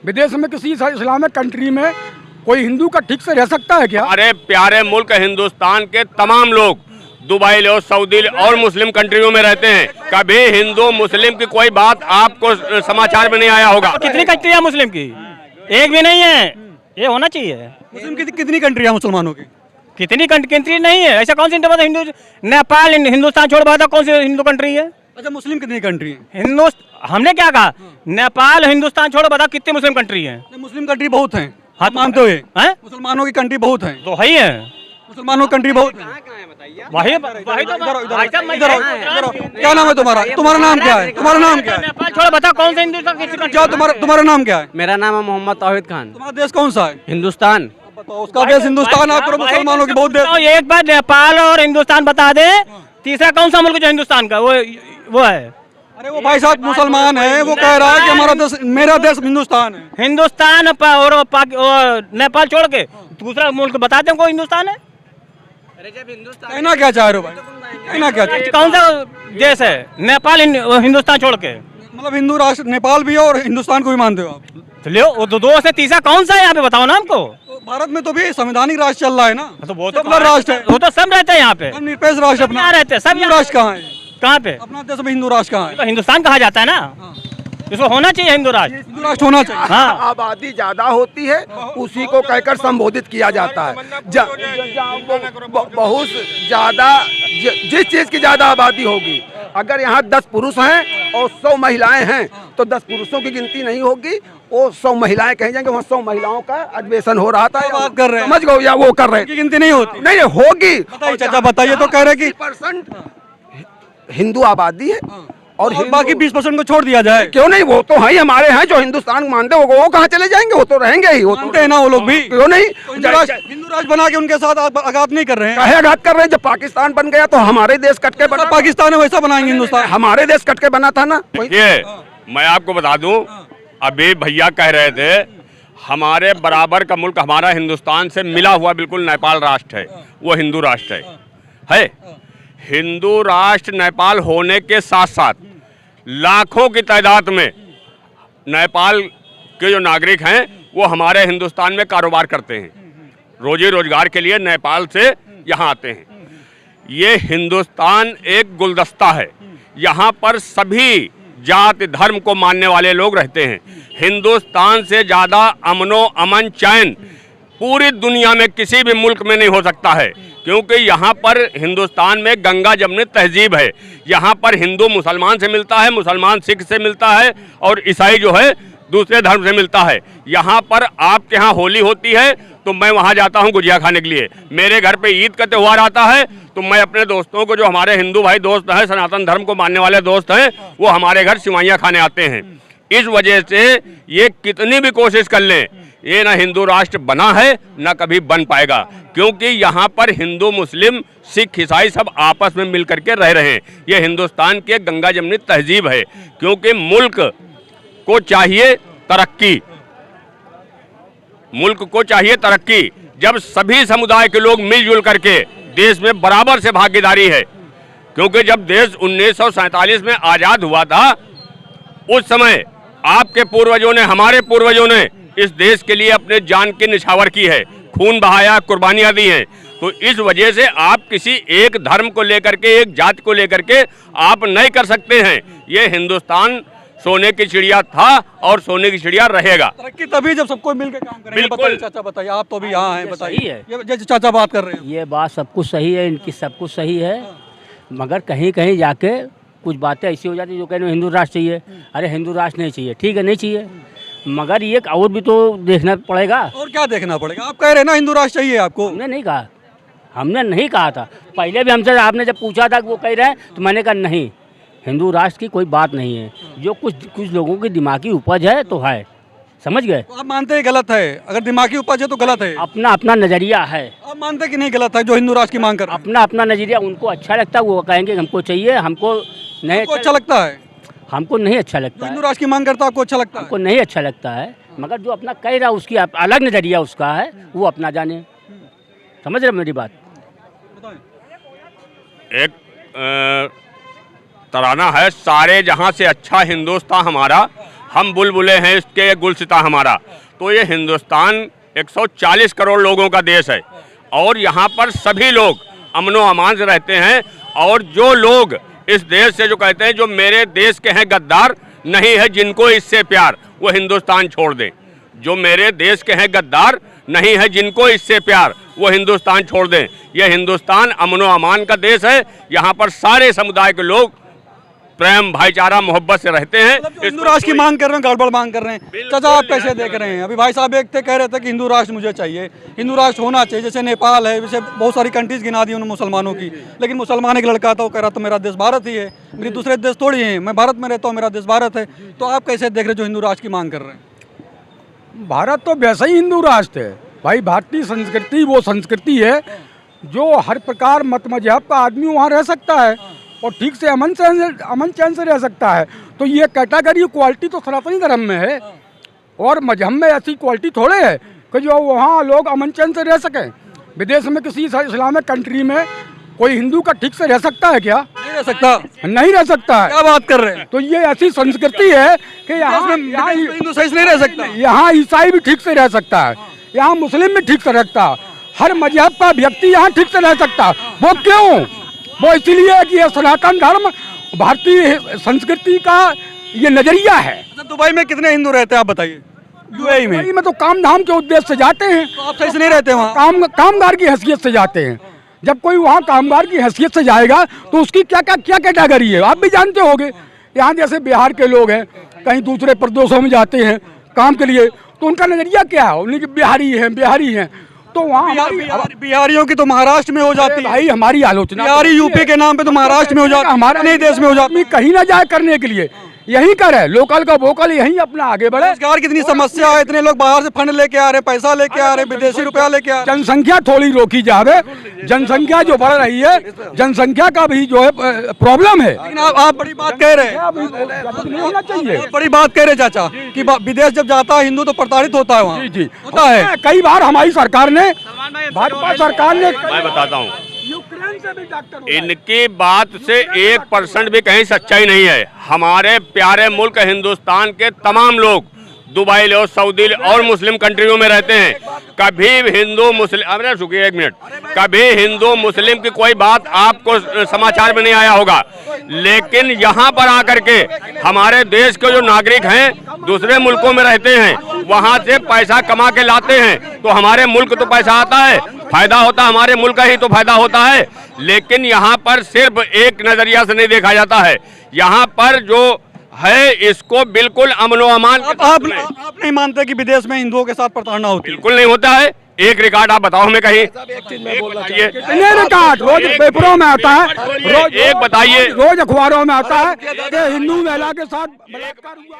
विदेश में किसी इस्लामिक कंट्री में कोई हिंदू का ठीक से रह सकता है क्या? हमारे प्यारे मुल्क हिंदुस्तान के तमाम लोग दुबई लो, सऊदी और मुस्लिम कंट्रियों में रहते हैं। कभी हिंदू मुस्लिम की कोई बात आपको समाचार में नहीं आया होगा। कितनी कंट्री है मुस्लिम की? एक भी नहीं है। ये होना चाहिए। मुस्लिम की कितनी कंट्री है मुसलमानों की? कितनी कंट्री नहीं है? ऐसा कौन सी हिंदू? नेपाल हिंदुस्तान छोड़ बात कौन सी हिंदू कंट्री है? अच्छा, मुस्लिम कितनी कंट्री है? हमने क्या कहा? नेपाल हिंदुस्तान छोड़ बता कितनी मुस्लिम कंट्री है? मुस्लिम कंट्री बहुत है। हाँ, मानते हुए मुसलमानों की कंट्री बहुत है। तो है ही है, मुसलमानों की कंट्री बहुत है। वही क्या नाम है तुम्हारा? तुम्हारा नाम क्या है? तुम्हारा नाम क्या है? नेपाल छोड़ बता कौन सा हिंदुस्तान किसी कंट्री? क्या तुम्हारा नाम क्या है? मेरा नाम है मोहम्मद तौहीद खान। तुम्हारा देश कौन सा है? हिंदुस्तान। बताओ, उसका देश हिंदुस्तान। आप करो मुसलमानों की बहुत देश। एक बार नेपाल और हिंदुस्तान बता दे, तीसरा कौन सा मुल्क जो हिंदुस्तान का वो है? अरे वो भाई साहब मुसलमान है, वो कह रहा है कि हमारा देश, मेरा देश हिंदुस्तान है। हिंदुस्तान और नेपाल छोड़ के दूसरा मुल्क बता दे कोई हिंदुस्तान है? कहना क्या चाह रहे हो भाई? कहना क्या चाह रहे हो? कौन सा देश है? नेपाल हिंदुस्तान छोड़ के मतलब हिंदू राष्ट्र नेपाल भी है और हिंदुस्तान को भी मानते हो आप? तो लो, वो दो से तीसरा कौन सा है यहाँ पे बताओ ना हमको। तो भारत में तो भी संवैधानिक राष्ट्र चल रहा है ना। तो वो तो अपना राष्ट्र है, वो तो सब रहते हैं यहाँ पे। निरपेक्ष राष्ट्र अपना। यहाँ रहते हैं सब। हिंदू राष्ट्र कहाँ है? कहाँ पे? अपना देश में हिंदू राष्ट्र कहाँ है? तो हिंदुस्तान कहा जाता है ना, इसको होना चाहिए हिंदू राष्ट्र। हिंदू राष्ट्र होना चाहिए। हाँ, आबादी ज्यादा होती है उसी को कहकर संबोधित किया जाता है। बहुत ज्यादा जिस चीज की ज्यादा आबादी होगी, अगर यहाँ 10 पुरुष हैं और 100 महिलाएं हैं तो 10 पुरुषों की गिनती नहीं होगी, वो 100 महिलाएं कहीं जाएंगे। वहाँ 100 महिलाओं का अधिवेशन हो रहा था। बात कर रहे हैं, समझ गए या वो कर रहे हैं? गिनती नहीं होती। नहीं होगी। बताइए चाचा, बताइए। तो कह रहे कि 80% हिंदू आबादी है और बाकी 20% को छोड़ दिया जाए। क्यों नहीं? वो तो है हमारे हैं जो हिंदुस्तान मानते हो, वो कहाँ चले जाएंगे? वो तो रहेंगे ही। वो मानते हैं ना वो लोग भी। क्यों नहीं? हिंदू राष्ट्र बना के उनके साथ आघात नहीं कर रहे हैं। काहे आघात कर रहे हैं? जब पाकिस्तान बन गया तो हमारे देश कट के बना। पाकिस्तान है वैसा बनाएंगे हिंदुस्तान। हमारे देश कट के बना था ना। देखिए, मैं आपको बता दूं, अभी भैया कह रहे थे हमारे बराबर का मुल्क हमारा हिंदुस्तान से मिला हुआ बिल्कुल नेपाल राष्ट्र है, वो हिंदू राष्ट्र है। हिंदू राष्ट्र नेपाल होने के साथ साथ लाखों की तादाद में नेपाल के जो नागरिक हैं वो हमारे हिंदुस्तान में कारोबार करते हैं, रोजी रोजगार के लिए नेपाल से यहाँ आते हैं। ये हिंदुस्तान एक गुलदस्ता है, यहाँ पर सभी जाति धर्म को मानने वाले लोग रहते हैं। हिंदुस्तान से ज़्यादा अमनो अमन चैन पूरी दुनिया में किसी भी मुल्क में नहीं हो सकता है, क्योंकि यहाँ पर हिंदुस्तान में गंगा जमुनी तहजीब है। यहाँ पर हिंदू मुसलमान से मिलता है, मुसलमान सिख से मिलता है और ईसाई जो है दूसरे धर्म से मिलता है। यहाँ पर आपके यहाँ होली होती है तो मैं वहाँ जाता हूँ गुजिया खाने के लिए। मेरे घर पे ईद का त्यौहार आता है तो मैं अपने दोस्तों को, जो हमारे हिंदू भाई दोस्त हैं, सनातन धर्म को मानने वाले दोस्त हैं, वो हमारे घर सिवाइयाँ खाने आते हैं। इस वजह से ये कितनी भी कोशिश कर लें, ये ना हिंदू राष्ट्र बना है ना कभी बन पाएगा, क्योंकि यहाँ पर हिंदू मुस्लिम सिख ईसाई सब आपस में मिल करके रह रहे हैं। ये हिंदुस्तान के गंगा जमुनी तहजीब है, क्योंकि मुल्क को चाहिए तरक्की, मुल्क को चाहिए तरक्की। जब सभी समुदाय के लोग मिलजुल करके देश में बराबर से भागीदारी है, क्योंकि जब देश 1947 में आज़ाद हुआ था उस समय आपके पूर्वजों ने, हमारे पूर्वजों ने इस देश के लिए अपने जान की निछावर की है, खून बहाया, कुर्बानियां दी हैं। तो इस वजह से आप किसी एक धर्म को लेकर के, एक जाति को लेकर के आप नहीं कर सकते हैं। ये हिंदुस्तान सोने की चिड़िया था और सोने की चिड़िया रहेगा। तरक्की तभी जब सबको मिलकर काम करेंगे। बिल्कुल। बताइए चाचा, बताइए। आप तो भी यहाँ हैं, बताइए। सही है। ये जैसे चाचा बात कर रहे हैं, ये बात सब कुछ सही है, इनकी सब कुछ सही है, मगर कहीं कहीं जाके कुछ बातें ऐसी हो जाती है जो कहने हिंदू राष्ट्र चाहिए। अरे हिंदू राष्ट्र नहीं चाहिए, ठीक है नहीं चाहिए, मगर ये और भी तो देखना पड़ेगा। और क्या देखना पड़ेगा? आप कह रहे हैं ना हिंदू राष्ट्र चाहिए आपको। हमने नहीं कहा था। पहले भी हमसे आपने जब पूछा था कि वो कह रहे हैं तो मैंने कहा नहीं, हिंदू राष्ट्र की कोई बात नहीं है। जो कुछ लोगों की दिमागी उपज है तो है, समझ गए? तो आप मानते हैं गलत है? अगर दिमागी उपज है तो गलत है। अपना अपना नज़रिया है। आप मानते हैं कि नहीं गलत है जो हिंदू राष्ट्र की मांग कर रहे हैं? अपना अपना नज़रिया, उनको अच्छा लगता है वो कहेंगे हमको चाहिए, हमको नहीं आपको अच्छा लगता है? हमको नहीं अच्छा लगता जो है, हिंदू राष्ट्र की मांग करता है आपको अच्छा लगता है? हमको नहीं अच्छा लगता है, मगर जो अपना कह रहा है उसकी अलग नज़रिया उसका है, वो अपना जाने। समझ रहे मेरी बात? एक तराना है, सारे जहां से अच्छा हिंदुस्तान हमारा, हम बुलबुले हैं, इसके गुलसिता हमारा। तो ये हिंदुस्तान 140 करोड़ लोगों का देश है और यहाँ पर सभी लोग अमनो अमान से रहते हैं। और जो लोग इस देश से जो कहते हैं जो मेरे देश के हैं गद्दार, नहीं है जिनको इससे प्यार, वो हिंदुस्तान छोड़ दें। जो मेरे देश के हैं गद्दार, नहीं है जिनको इससे प्यार, वो हिंदुस्तान छोड़ दें। यह हिंदुस्तान अमनो अमान का देश है। यहाँ पर सारे समुदाय के लोग प्रेम, भाईचारा, मोहब्बत से रहते हैं। हिंदू राष्ट्र की मांग कर रहे हैं, गड़बड़ मांग कर रहे हैं। चाचा आप कैसे देख रहे हैं? अभी भाई साहब एक थे कह रहे थे कि हिंदू राष्ट्र मुझे चाहिए, हिंदू राष्ट्र होना चाहिए। जैसे नेपाल है, जैसे बहुत सारी कंट्रीज गिना दी उन्होंने मुसलमानों की, लेकिन मुसलमान एक लड़का था वो कह रहा था मेरा देश भारत ही है, मेरे दूसरे देश थोड़ी है, मैं भारत में रहता हूँ, मेरा देश भारत है। तो आप कैसे देख रहे जो हिंदू राष्ट्र की मांग कर रहे हैं? भारत तो वैसा ही हिंदू राष्ट्र है भाई। भारतीय संस्कृति वो संस्कृति है जो हर प्रकार मत मजहब का आदमी वहाँ रह सकता है और ठीक से अमन चैन से रह सकता है। तो ये कैटेगरी क्वालिटी तो सनातनी धर्म में है और मजहब में ऐसी क्वालिटी थोड़े है कि जो वहाँ लोग अमन चैन से रह सकें। विदेश में किसी इस्लामिक कंट्री में कोई हिंदू का ठीक से रह सकता है क्या? नहीं रह सकता। नहीं रह सकता है। क्या बात कर रहे हैं? तो ये ऐसी संस्कृति है कि यहाँ हिंदू सही से नहीं रह सकता। यहाँ ईसाई भी ठीक से रह सकता है, यहाँ मुस्लिम भी ठीक से रहता है, हर मजहब का व्यक्ति यहाँ ठीक से रह सकता है। वो क्यों? वो इसलिए कि ये सनातन धर्म भारतीय संस्कृति का ये नजरिया है। दुबई में कितने हिंदू रहते हैं आप बताइए? यूएई में? दुबई में तो काम धाम के उद्देश्य से जाते हैं। तो आप सही से नहीं रहते वहाँ? कामगार की हैसियत से जाते हैं। जब कोई वहाँ कामगार की हैसियत से जाएगा तो उसकी क्या कैटेगरी है आप भी जानते होंगे। यहाँ जैसे बिहार के लोग हैं, कहीं दूसरे प्रदेशों में जाते हैं काम के लिए, तो उनका नजरिया क्या है? उनकी बिहारी हैं तो वहाँ बिहारियों की तो महाराष्ट्र में हो जाती है भाई। हमारी आलोचना बिहारी यूपी के नाम पे तो महाराष्ट्र में हो जाती है, हमारे नहीं देश में हो जाती है। कहीं ना जाए करने के लिए यही करे, लोकल का वोकल यही अपना आगे बढ़े। रोजगार की इतनी समस्या है, इतने लोग बाहर से फंड लेके आ रहे, पैसा लेके आ रहे, विदेशी रुपया लेके आ रहे। जनसंख्या थोड़ी रोकी जावे, जनसंख्या जो बढ़ रही है, जनसंख्या का भी जो है प्रॉब्लम है। लेकिन आप बड़ी बात कह रहे हैं, नहीं होना चाहिए। बड़ी बात कह रहे चाचा कि विदेश जब जाता है हिंदू तो प्रताड़ित होता है वहाँ। जी होता है। कई बार हमारी सरकार ने, भाजपा सरकार ने, मैं बताता हूँ, यूक्रेन से भी डॉक्टर इनकी बात से 1% भी कहीं सच्चाई नहीं है। हमारे प्यारे मुल्क हिंदुस्तान के तमाम लोग दुबई लो, सऊदी और मुस्लिम कंट्रियों में रहते हैं। कभी हिंदू मुस्लिम, अरे रुकिए एक मिनट, कभी हिंदू मुस्लिम की कोई बात आपको समाचार में नहीं आया होगा। लेकिन यहाँ पर आकर के हमारे देश के जो नागरिक हैं दूसरे मुल्कों में रहते हैं, वहाँ से पैसा कमा के लाते हैं, तो हमारे मुल्क तो पैसा आता है, फायदा होता है, हमारे मुल्क का ही तो फायदा होता है। लेकिन यहाँ पर सिर्फ एक नजरिया से नहीं देखा जाता है। यहाँ पर जो है इसको बिल्कुल अमनो अमान। आप नहीं मानते कि विदेश में हिंदुओं के साथ प्रताड़ना होती है? बिल्कुल नहीं होता है। एक रिकॉर्ड आप बताओ हमें कहीं, कितने रिकॉर्ड रोज पेपरों में आता है, एक बताइए, रोज अखबारों में आता है कि हिंदू महिला के साथ बलात्कार हुआ।